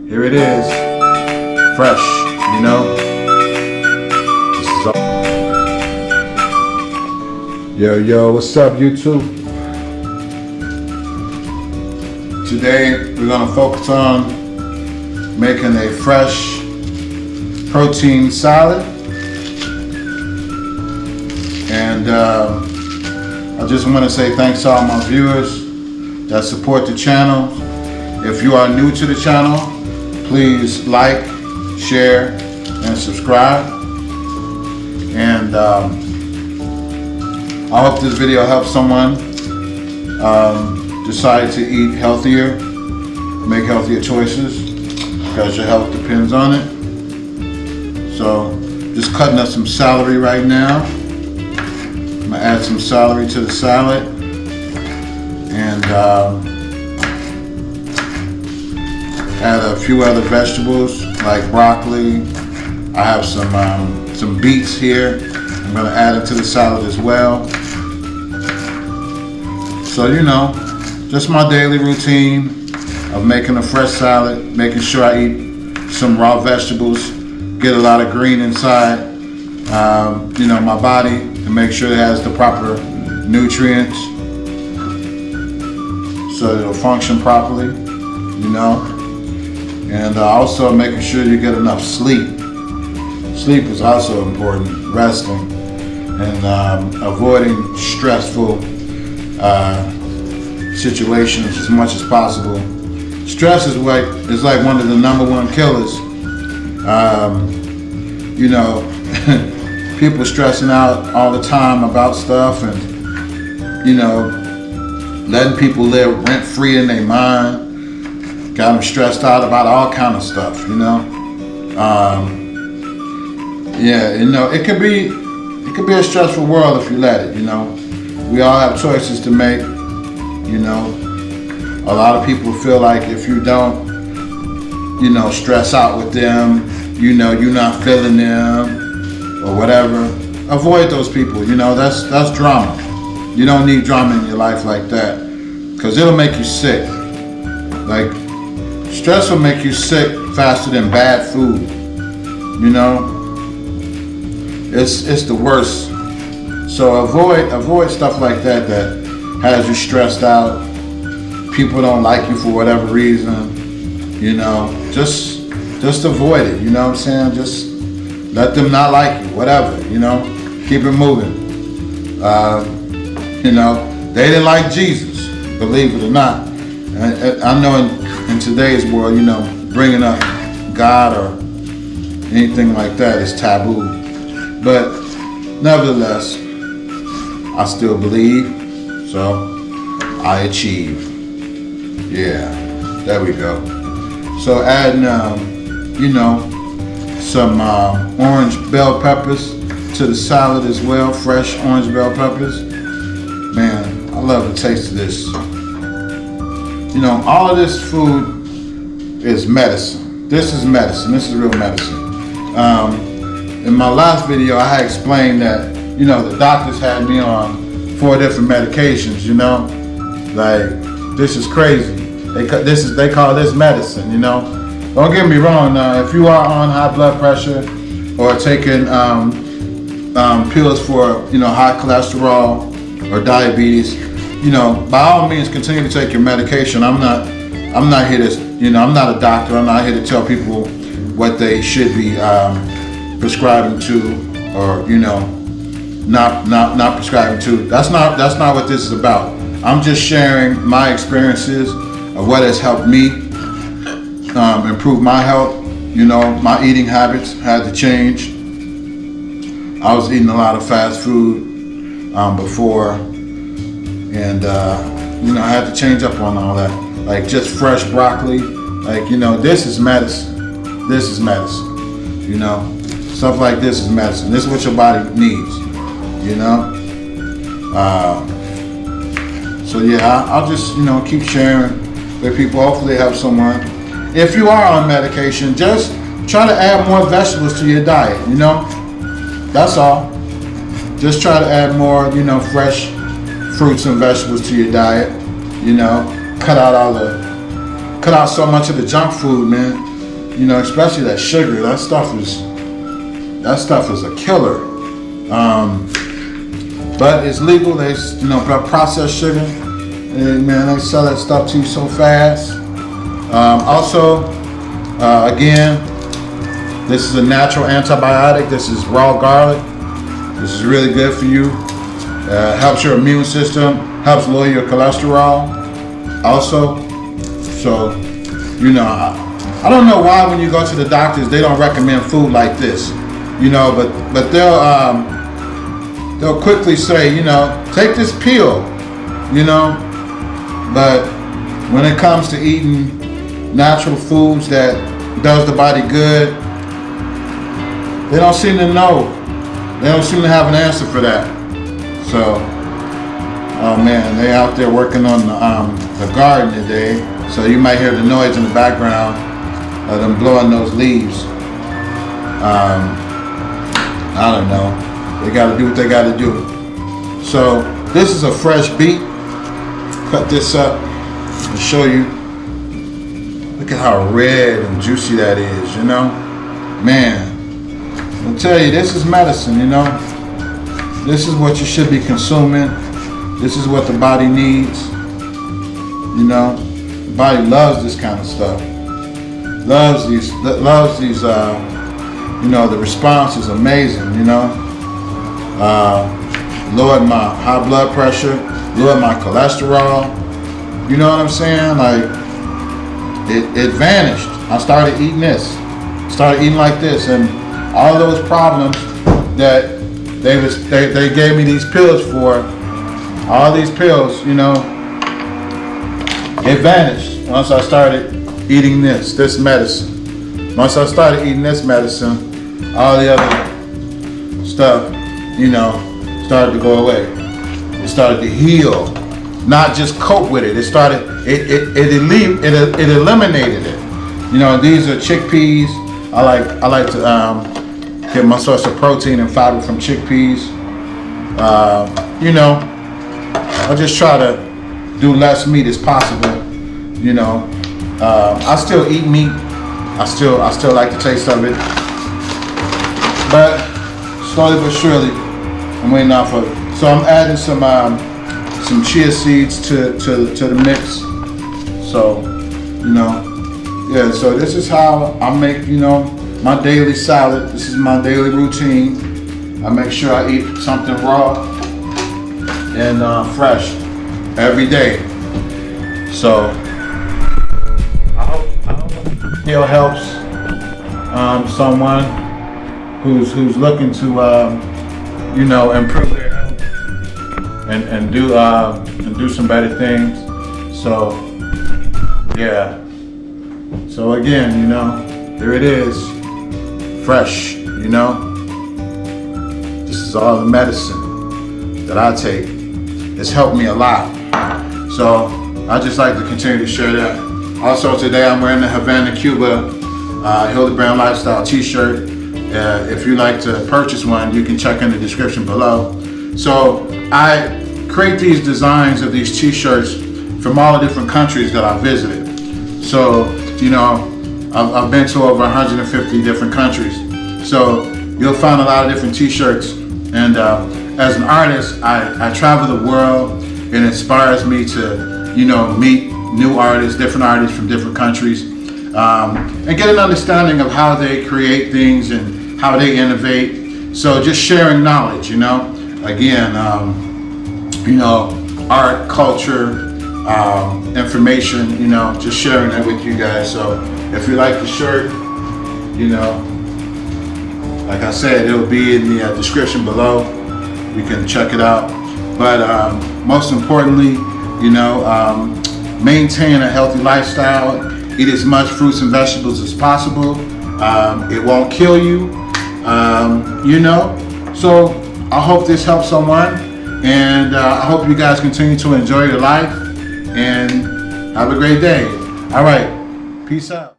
Here it is, fresh, you know. This is all. Yo, what's up, YouTube? Today we're gonna focus on making a fresh protein salad, and I just want to say thanks to all my viewers that support the channel. If you are new to the channel, please like, share, and subscribe. And I hope this video helps someone decide to eat healthier, make healthier choices, because your health depends on it. So, just cutting up some celery right now. I'm gonna add some celery to the salad, and add a few other vegetables like broccoli. I have some beets here. I'm gonna add it to the salad as well. So, you know, just my daily routine of making a fresh salad, making sure I eat some raw vegetables, get a lot of green inside, you know, my body, to make sure it has the proper nutrients so it'll function properly, you know. And also making sure you get enough sleep. Sleep is also important, resting, and avoiding stressful situations as much as possible. Stress is like one of the #1 killers. You know, people stressing out all the time about stuff, and you know, letting people live rent free in their mind. Got them stressed out about all kind of stuff, you know. Yeah, you know, it could be a stressful world if you let it, you know. We all have choices to make, you know. A lot of people feel like if you don't, you know, stress out with them, you know, you're not feeling them or whatever. Avoid those people, you know. That's drama. You don't need drama in your life like that, because it'll make you sick. Like, stress will make you sick faster than bad food. You know, it's the worst. So avoid stuff like that has you stressed out. People don't like you for whatever reason. You know, just avoid it. You know what I'm saying? Just let them not like you. Whatever. You know, keep it moving. You know, they didn't like Jesus, believe it or not. I know in today's world, you know, bringing up God or anything like that is taboo. But nevertheless, I still believe, so I achieve. Yeah, there we go. So adding, you know, some orange bell peppers to the salad as well, fresh orange bell peppers. Man, I love the taste of this. You know, all of this food is medicine. This is medicine. This is real medicine. In my last video, I had explained that, you know, the doctors had me on 4 different medications, you know. Like, this is crazy. They call this medicine, you know. Don't get me wrong now. If you are on high blood pressure or taking pills for, you know, high cholesterol or diabetes, you know, by all means, continue to take your medication. I'm not here to, you know, I'm not a doctor. I'm not here to tell people what they should be prescribing to, or, you know, not prescribing to. That's not what this is about. I'm just sharing my experiences of what has helped me improve my health. You know, my eating habits had to change. I was eating a lot of fast food before. And, you know, I had to change up on all that. Like, just fresh broccoli. Like, you know, this is medicine. This is medicine. You know, stuff like this is medicine. This is what your body needs, you know. So, yeah, I'll just, you know, keep sharing with people. Hopefully help someone. If you are on medication, just try to add more vegetables to your diet, you know. That's all. Just try to add more, you know, fresh fruits and vegetables to your diet. You know, cut out so much of the junk food, man. You know, especially that sugar. That stuff is a killer. But it's legal. They, you know, processed sugar. And man, they sell that stuff to you so fast. Also, again, this is a natural antibiotic. This is raw garlic. This is really good for you. Helps your immune system. Helps lower your cholesterol. Also, so you know, I don't know why when you go to the doctors they don't recommend food like this. You know, but they'll quickly say, you know, take this pill. You know, but when it comes to eating natural foods that does the body good, they don't seem to know. They don't seem to have an answer for that. So, oh man, they out there working on the garden today. So you might hear the noise in the background of them blowing those leaves. I don't know. They got to do what they got to do. So this is a fresh beet. Cut this up and show you. Look at how red and juicy that is, you know? Man, I'll tell you, this is medicine, you know? This is what you should be consuming. This is what the body needs. You know? The body loves this kind of stuff. Loves these, you know, the response is amazing, you know? Lowered my high blood pressure, lowered my cholesterol. You know what I'm saying? Like, it vanished. I started eating this. Started eating like this, and all those problems that they gave me these pills for, all these pills, you know, it vanished once I started eating this medicine. Once I started eating this medicine, all the other stuff, you know, started to go away. It started to heal, not just cope with it. It started, it eliminated it. You know, these are Chic Peas. I like to get my source of protein and fiber from Chic Peas. You know, I just try to do less meat as possible. You know, I still eat meat. I still like the taste of it. But slowly but surely, I'm waiting out for it. So I'm adding some chia seeds to the mix. So, you know, yeah. So this is how I make, you know, my daily salad. This is my daily routine. I make sure I eat something raw and fresh every day. So I hope it still helps someone who's looking to you know, improve their health and do some better things. So yeah. So again, you know, there it is, fresh. You know, this is all the medicine that I take. It's helped me a lot. So I just like to continue to share that. Also today I'm wearing the Havana, Cuba Hildebrand Lifestyle t-shirt. If you'd like to purchase one, you can check in the description below. So I create these designs of these t-shirts from all the different countries that I visited. So, you know, I've been to over 150 different countries. So you'll find a lot of different t-shirts. And as an artist, I travel the world. It inspires me to, you know, meet new artists, different artists from different countries, and get an understanding of how they create things and how they innovate. So just sharing knowledge, you know, again, you know, art, culture, information, you know, just sharing that with you guys. So if you like the shirt, you know, like I said, it'll be in the description below. You can check it out. But most importantly, you know, maintain a healthy lifestyle. Eat as much fruits and vegetables as possible. It won't kill you, you know. So I hope this helps someone, and I hope you guys continue to enjoy your life and have a great day. All right, peace out.